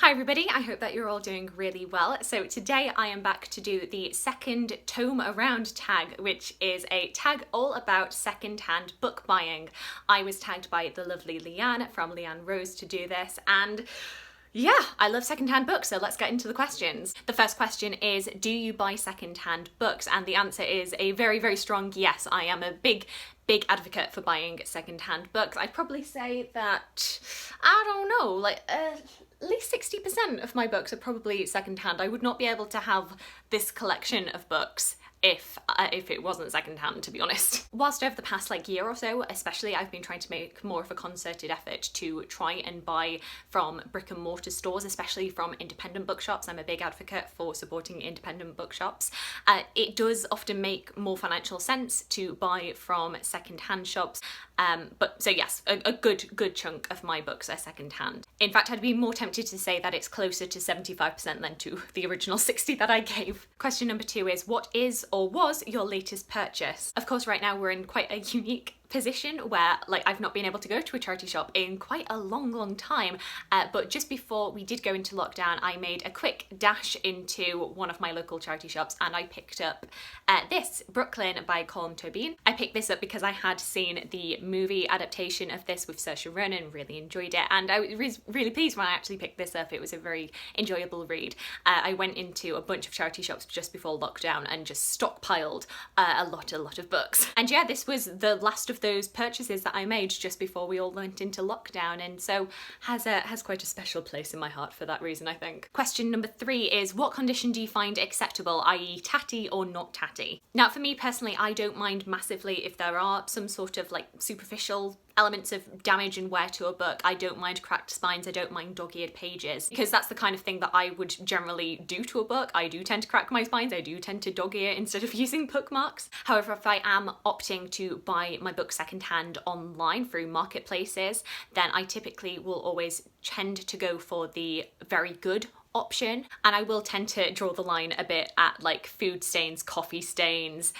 Hi everybody, I hope that you're all doing really well. So today I am back to do the second Tome Around tag, which is a tag all about second-hand book buying. I was tagged by the lovely Leanne from Leanne Rose to do this, and yeah, I love second-hand books, so let's get into the questions. The first question is, do you buy second-hand books? And the answer is a very, very strong yes. I am a big advocate for buying second-hand books. I'd probably say that, I don't know, like at least 60% of my books are probably second-hand. I would not be able to have this collection of books if it wasn't secondhand, to be honest. Whilst over the past year or so, especially, I've been trying to make more of a concerted effort to try and buy from brick and mortar stores, especially from independent bookshops. I'm a big advocate for supporting independent bookshops. It does often make more financial sense to buy from secondhand shops, so yes, a good chunk of my books are secondhand. In fact, I'd be more tempted to say that it's closer to 75% than to the original 60 that I gave. Question number 2 is, what is or was your latest purchase? Of course, right now we're in quite a unique position where I've not been able to go to a charity shop in quite a long time, but just before we did go into lockdown, I made a quick dash into one of my local charity shops and I picked up this, Brooklyn by Colm Toibin. I picked this up because I had seen the movie adaptation of this with Saoirse Ronan, really enjoyed it, and I was really pleased when I actually picked this up. It was a very enjoyable read. I went into a bunch of charity shops just before lockdown and just stockpiled a lot of books. And yeah, this was the last of those purchases that I made just before we all went into lockdown, and so has quite a special place in my heart for that reason, I think. Question number 3 is, what condition do you find acceptable, i.e. tatty or not tatty? Now for me personally, I don't mind massively if there are some sort of superficial elements of damage and wear to a book. I don't mind cracked spines, I don't mind dog-eared pages, because that's the kind of thing that I would generally do to a book. I do tend to crack my spines, I do tend to dog-ear instead of using bookmarks. However, if I am opting to buy my book secondhand online through marketplaces, then I typically will always tend to go for the very good option, and I will tend to draw the line a bit at food stains, coffee stains,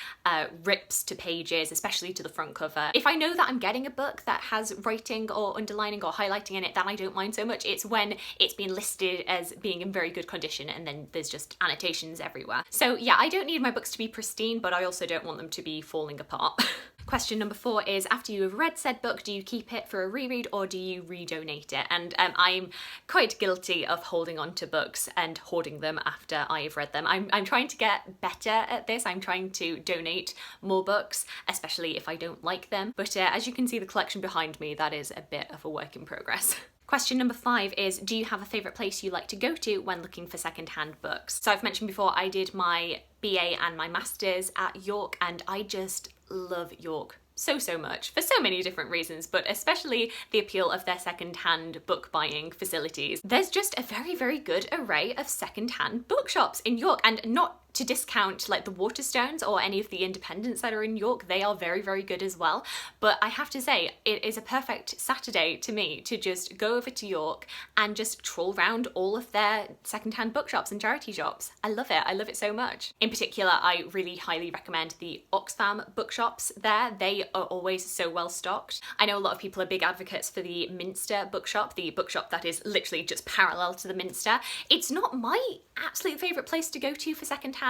rips to pages, especially to the front cover. If I know that I'm getting a book that has writing or underlining or highlighting in it, then I don't mind so much. It's when it's been listed as being in very good condition and then there's just annotations everywhere. So yeah, I don't need my books to be pristine, but I also don't want them to be falling apart. Question number 4 is, after you have read said book, do you keep it for a reread or do you redonate it? And I'm quite guilty of holding on to books and hoarding them after I've read them. I'm trying to get better at this. I'm trying to donate more books, especially if I don't like them. But as you can see the collection behind me, that is a bit of a work in progress. Question number 5 is, do you have a favourite place you like to go to when looking for second-hand books? So I've mentioned before, I did my BA and my Masters at York, and I just love York so much for so many different reasons, but especially the appeal of their second-hand book buying facilities. There's just a very good array of second-hand bookshops in York, and not to discount the Waterstones or any of the independents that are in York. They are very good as well, but I have to say it is a perfect Saturday to me to just go over to York and just trawl around all of their second-hand bookshops and charity shops. I love it so much. In particular, I really highly recommend the Oxfam bookshops there. They are always so well stocked. I know a lot of people are big advocates for the Minster bookshop, the bookshop that is literally just parallel to the Minster. It's not my absolute favourite place to go to for second-hand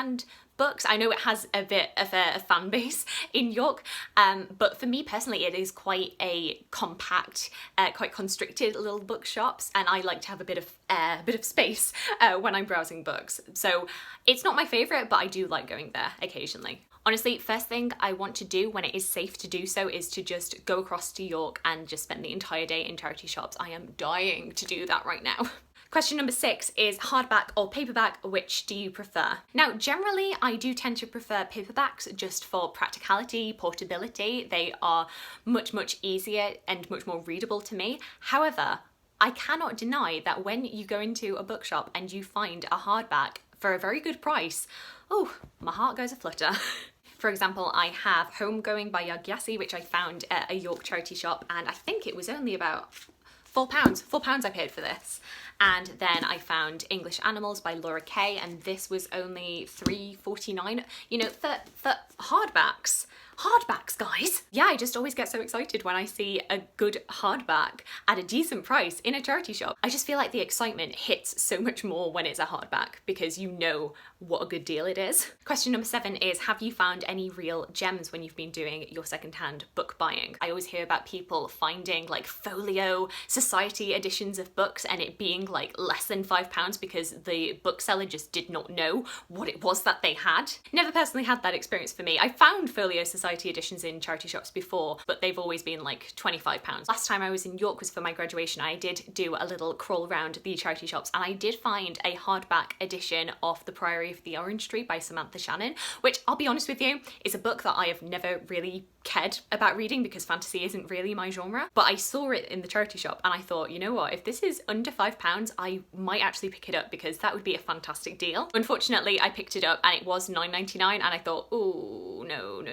books. I know it has a bit of a fan base in York, but for me personally it is quite a compact, quite constricted little bookshops, and I like to have a bit of space when I'm browsing books. So it's not my favourite, but I do like going there occasionally. Honestly, first thing I want to do when it is safe to do so is to just go across to York and just spend the entire day in charity shops. I am dying to do that right now. Question number 6 is, hardback or paperback, which do you prefer? Now, generally, I do tend to prefer paperbacks just for practicality, portability. They are much easier and much more readable to me. However, I cannot deny that when you go into a bookshop and you find a hardback for a very good price, oh, my heart goes a flutter. For example, I have Homegoing by Yaa Gyasi, which I found at a York charity shop, and I think it was only about £4. £4 I paid for this. And then I found English Animals by Laura Kaye, and this was only £3.49. You know, for hardbacks, Hardbacks, guys. Yeah, I just always get so excited when I see a good hardback at a decent price in a charity shop. I just feel like the excitement hits so much more when it's a hardback because you know what a good deal it is. Question number 7 is, have you found any real gems when you've been doing your secondhand book buying? I always hear about people finding like folio society editions of books and it being like less than £5 because the bookseller just did not know what it was that they had. Never personally had that experience for me. I found folio society editions in charity shops before, but they've always been like £25. Last time I was in York was for my graduation. I did do a little crawl around the charity shops and I did find a hardback edition of The Priory of the Orange Tree by Samantha Shannon, which I'll be honest with you, is a book that I have never really cared about reading because fantasy isn't really my genre. But I saw it in the charity shop and I thought, you know what, if this is under £5, I might actually pick it up because that would be a fantastic deal. Unfortunately, I picked it up and it was £9.99 and I thought, oh, no.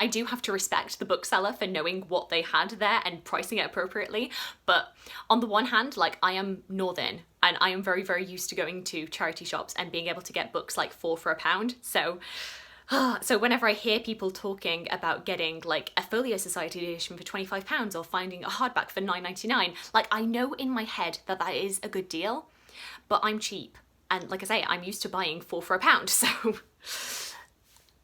I do have to respect the bookseller for knowing what they had there and pricing it appropriately. But on the one hand, like, I am northern and I am very, very used to going to charity shops and being able to get books like 4 for £1. So whenever I hear people talking about getting like a Folio Society edition for £25 or finding a hardback for £9.99, like, I know in my head that that is a good deal, but I'm cheap. And like I say, I'm used to buying 4 for £1, so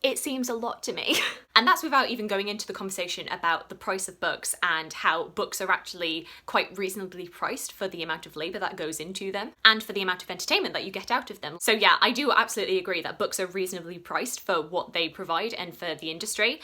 it seems a lot to me. And that's without even going into the conversation about the price of books and how books are actually quite reasonably priced for the amount of labour that goes into them and for the amount of entertainment that you get out of them. So yeah, I do absolutely agree that books are reasonably priced for what they provide and for the industry.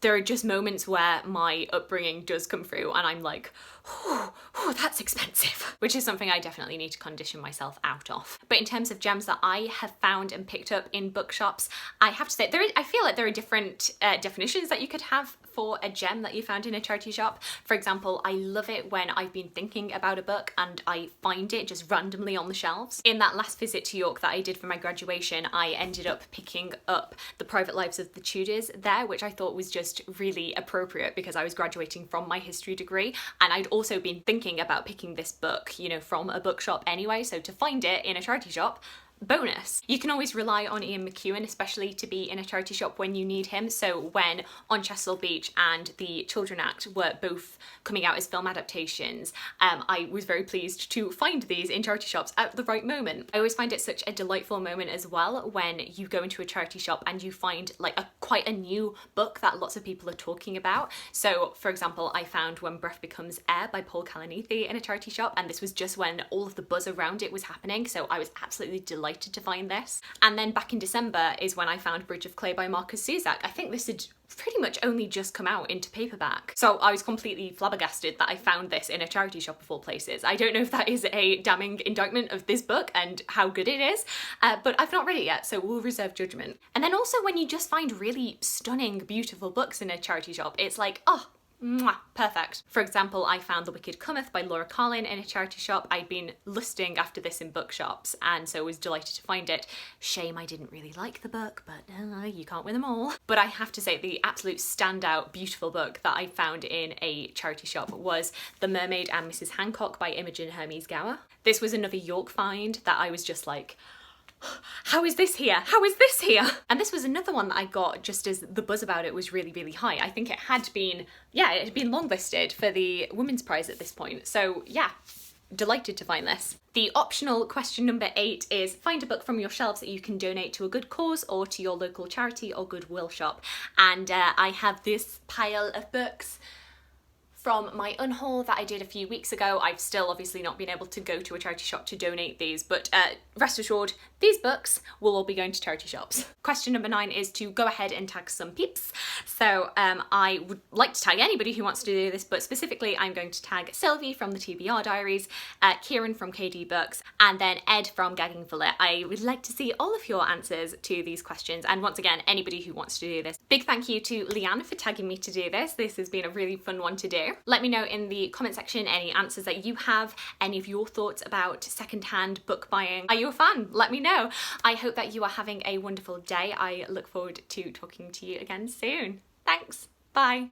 There are just moments where my upbringing does come through and I'm like, oh, that's expensive, which is something I definitely need to condition myself out of. But in terms of gems that I have found and picked up in bookshops, I have to say, I feel like there are different definitions that you could have for a gem that you found in a charity shop. For example, I love it when I've been thinking about a book and I find it just randomly on the shelves. In that last visit to York that I did for my graduation, I ended up picking up The Private Lives of the Tudors there, which I thought was just really appropriate because I was graduating from my history degree and I'd also been thinking about picking this book, you know, from a bookshop anyway, so to find it in a charity shop, bonus. You can always rely on Ian McEwan, especially to be in a charity shop when you need him. So when On Chesil Beach and The Children Act were both coming out as film adaptations, I was very pleased to find these in charity shops at the right moment. I always find it such a delightful moment as well when you go into a charity shop and you find like quite a new book that lots of people are talking about. So for example, I found When Breath Becomes Air by Kalanithi in a charity shop, and this was just when all of the buzz around it was happening, so I was absolutely delighted to find this. And then back in December is when I found Bridge of Clay by Markus Zusak. I think this had pretty much only just come out into paperback, so I was completely flabbergasted that I found this in a charity shop of all places. I don't know if that is a damning indictment of this book and how good it is, but I've not read it yet, so we'll reserve judgment. And then also when you just find really stunning, beautiful books in a charity shop, it's like, oh, mwah, perfect. For example, I found The Wicked Cometh by Laura Carlin in a charity shop. I'd been lusting after this in bookshops and so was delighted to find it. Shame I didn't really like the book, but you can't win them all. But I have to say the absolute standout beautiful book that I found in a charity shop was The Mermaid and Mrs. Hancock by Imogen Hermes Gowar. This was another York find that I was just like, how is this here? How is this here? And this was another one that I got just as the buzz about it was really, really high. I think it had been, yeah, it had been longlisted for the Women's Prize at this point. So yeah, delighted to find this. The optional question number 8 is find a book from your shelves that you can donate to a good cause or to your local charity or goodwill shop. And I have this pile of books from my unhaul that I did a few weeks ago. I've still obviously not been able to go to a charity shop to donate these, but rest assured, these books will all be going to charity shops. Question number 9 is to go ahead and tag some peeps. So I would like to tag anybody who wants to do this, but specifically I'm going to tag Sylvie from the TBR Diaries, Kieran from KD Books, and then Ed from Gagging for Lit. I would like to see all of your answers to these questions, and once again, anybody who wants to do this. Big thank you to Leanne for tagging me to do this. This has been a really fun one to do. Let me know in the comment section any answers that you have, any of your thoughts about secondhand book buying. Are you a fan? Let me know. I hope that you are having a wonderful day. I look forward to talking to you again soon. Thanks. Bye.